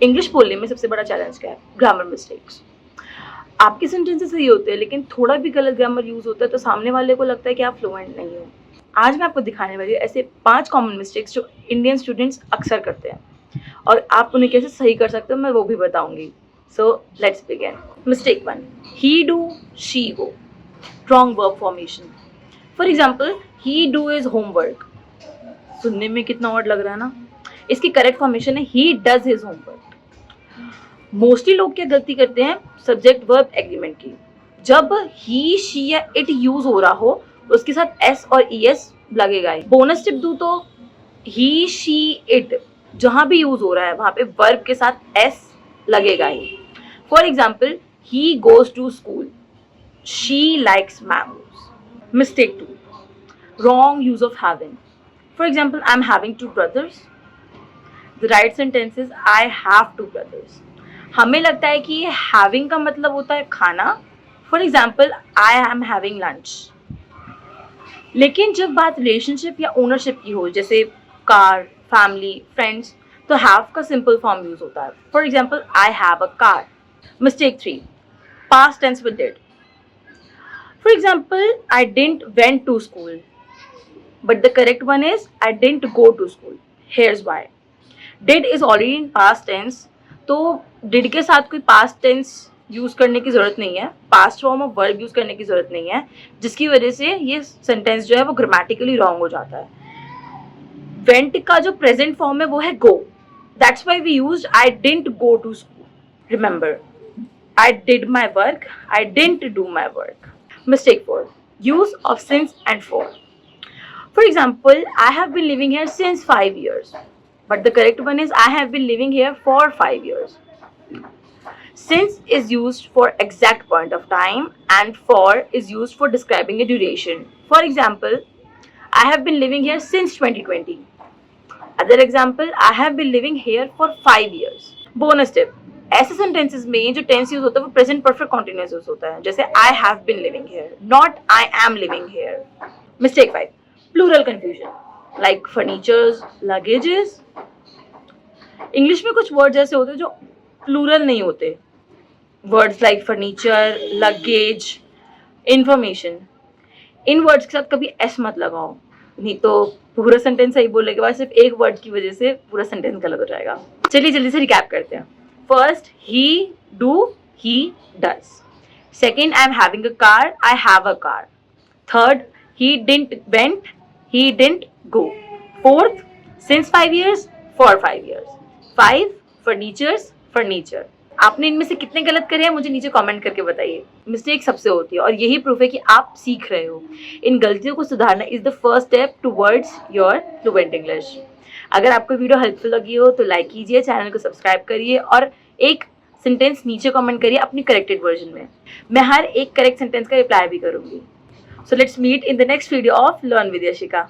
English बोलने में सबसे बड़ा चैलेंज क्या है? Grammar mistakes. आपके सेंटेंसेस सही होते हैं लेकिन थोड़ा भी गलत ग्रामर यूज़ होता है तो सामने वाले को लगता है कि आप फ्लुएंट नहीं हो। आज मैं आपको दिखाने वाली हूँ ऐसे 5 कॉमन मिस्टेक्स जो इंडियन स्टूडेंट्स अक्सर करते हैं और आप उन्हें कैसे सही कर सकते हो मैं वो भी बताऊंगी। So let's begin. Mistake 1, he do she go. Wrong verb formation. For example, he do is homework. सुनने में कितना ऑड लग रहा है ना। इसकी करेक्ट फॉर्मेशन है he does his homework. Mostly लोग क्या गलती करते हैं सब्जेक्ट वर्ब एग्रीमेंट की। जब ही शी या इट यूज हो रहा हो तो उसके साथ एस और ई एस लगेगा ही। बोनस टिप दूं तो ही शी इट जहां भी यूज हो रहा है वहां पे वर्ब के साथ एस लगेगा ही। For example, he goes to school, she likes mangoes. Mistake 2, wrong use of having. For example, I am having 2 brothers. The right sentence is I have 2 brothers. हमें लगता है कि हैविंग का मतलब होता है खाना। For example, I am having lunch. लेकिन जब बात रिलेशनशिप या ओनरशिप की हो, जैसे कार, फैमिली, फ्रेंड्स, तो हैव का सिंपल फॉर्म यूज होता है। For example, I have a car. Mistake 3, past tense with did. For example, I didn't went to school, but the correct one is I didn't go to school. Here's why. Did is already in past tense, तो did के साथ कोई past tense use करने की जरूरत नहीं है, past form of verb use करने की जरूरत नहीं है, जिसकी वजह से ये सेंटेंस जो है वो ग्रामेटिकली रॉन्ग हो जाता है। वेंट का जो प्रेजेंट फॉर्म है वो है go. That's why we used I didn't go to school. Remember, I did my work, I didn't do my work. Mistake 4, use of since and for. For example, I have been living here since 5 years. But the correct one is I have been living here for 5 years. Since is used for exact point of time and for is used for describing a duration. For example, I have been living here since 2020. Other example, I have been living here for 5 years. Bonus tip. ऐसे sentences में जो tense use होता है वो present perfect continuous use होता है, जैसे I have been living here, not I am living here. Mistake 5, plural confusion, like furnitures, luggages. English में कुछ वर्ड्स ऐसे होते हैं जो प्लूरल नहीं होते। Words like furniture, luggage, information. इन वर्ड्स के साथ कभी एस मत लगाओ, नहीं तो पूरा सेंटेंस सही बोलने के बाद सिर्फ एक वर्ड की वजह से पूरा सेंटेंस गलत हो जाएगा। चलिए जल्दी से रिकैप करते हैं। First, he do, he does. Second, I am having a car, I have a car. Third, he didn't went, he didn't go. Fourth, since 5 years, for 5 years. 5, furnitures, furniture. आपने इनमें से कितने गलत करे हैं मुझे नीचे कमेंट करके बताइए। मिस्टेक सबसे होती है और यही प्रूफ है कि आप सीख रहे हो। इन गलतियों को सुधारना is the first step towards your fluent English. अगर आपको वीडियो हेल्पफुल लगी हो तो लाइक कीजिए, चैनल को सब्सक्राइब करिए और एक सेंटेंस नीचे कमेंट करिए अपनी करेक्टेड वर्जन में। मैं हर एक करेक्ट सेंटेंस का रिप्लाई भी करूंगी। So let's meet in the next video of Learn with Yashika.